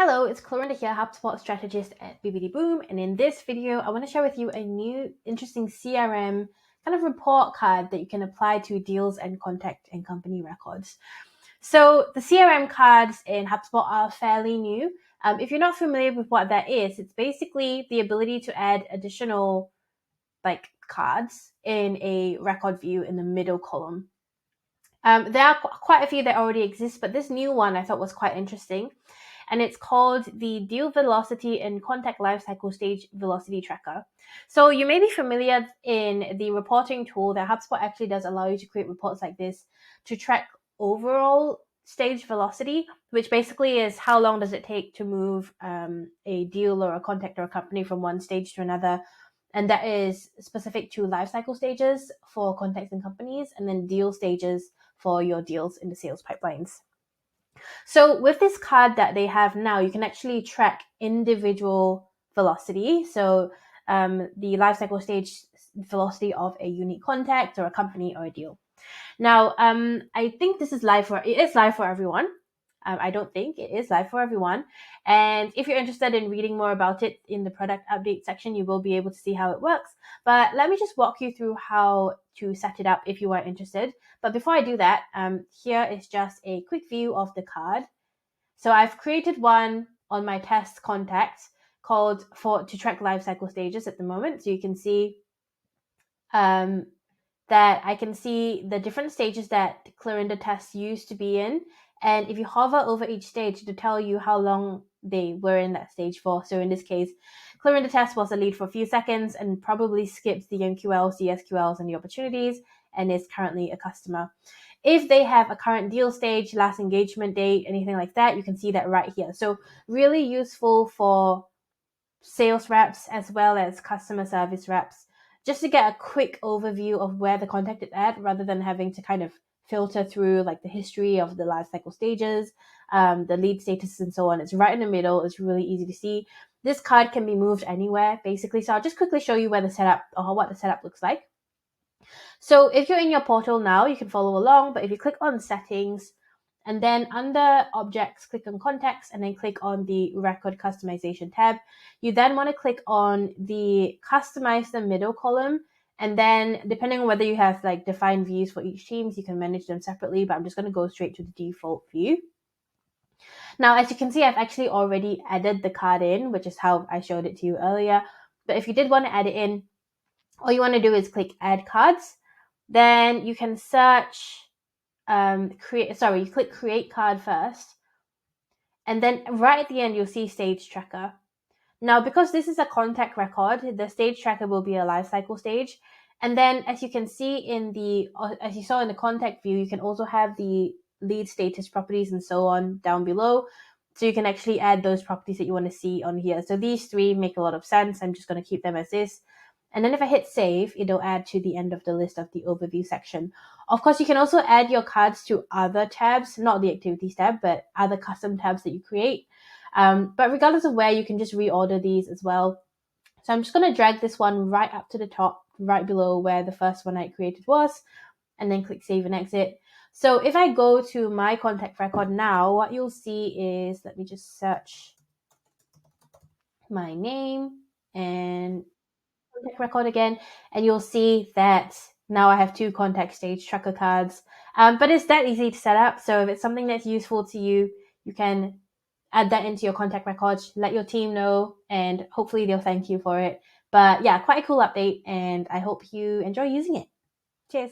Hello, it's Clorinda here, HubSpot strategist at BBD Boom, and in this video, I want to share with you a new interesting CRM kind of report card that you can apply to deals and contact and company records. So the CRM cards in HubSpot are fairly new. If you're not familiar with what that is, it's basically the ability to add additional cards in a record view in the middle column. There are quite a few that already exist, but this new one I thought was quite interesting. And it's called the Deal Velocity and Contact Lifecycle Stage Velocity Tracker. So you may be familiar in the reporting tool that HubSpot actually does allow you to create reports like this to track overall stage velocity, which basically is how long does it take to move a deal or a contact or a company from one stage to another. And that is specific to lifecycle stages for contacts and companies, and then deal stages for your deals in the sales pipelines. So with this card that they have now, you can actually track individual velocity. So the lifecycle stage velocity of a unique contact or a company or a deal. Now, I think it is live for everyone. I don't think it is live for everyone. And if you're interested in reading more about it in the product update section, you will be able to see how it works. But let me just walk you through how to set it up if you are interested. But before I do that, here is just a quick view of the card. So I've created one on my test contacts called to track lifecycle stages at the moment. So you can see that I can see the different stages that Clorinda tests used to be in. And if you hover over each stage to tell you how long they were in that stage for. So in this case, Clorinda test was a lead for a few seconds and probably skipped the MQLs, the SQLs, and the opportunities, and is currently a customer. If they have a current deal stage, last engagement date, anything like that, you can see that right here. So really useful for sales reps as well as customer service reps, just to get a quick overview of where the contact is at rather than having to kind of filter through like the history of the life cycle stages, the lead status and so on. It's right in the middle. It's really easy to see. This card can be moved anywhere basically. So I'll just quickly show you where the setup or what the setup looks like. So if you're in your portal now, you can follow along, but if you click on settings and then under objects, click on contacts and then click on the record customization tab, you then want to click on the customize the middle column. And then depending on whether you have like defined views for each teams, you can manage them separately, but I'm just going to go straight to the default view. Now, as you can see, I've actually already added the card in, which is how I showed it to you earlier. But if you did want to add it in, all you want to do is click add cards. Then you can search, you click create card first. And then right at the end, you'll see stage tracker. Now, because this is a contact record, the stage tracker will be a lifecycle stage. And then as you can see as you saw in the contact view, you can also have the lead status properties and so on down below. So you can actually add those properties that you want to see on here. So these three make a lot of sense. I'm just going to keep them as is. And then if I hit save, it'll add to the end of the list of the overview section. Of course, you can also add your cards to other tabs, not the activities tab, but other custom tabs that you create. But regardless of where, you can just reorder these as well. So I'm just going to drag this one right up to the top, right below where the first one I created was, and then click save and exit. So if I go to my contact record now, what you'll see is, let me just search my name and contact record again, and you'll see that now I have two contact stage tracker cards. But it's that easy to set up. So if it's something that's useful to you, you can add that into your contact records, let your team know, and hopefully they'll thank you for it. But yeah, quite a cool update, and I hope you enjoy using it. Cheers.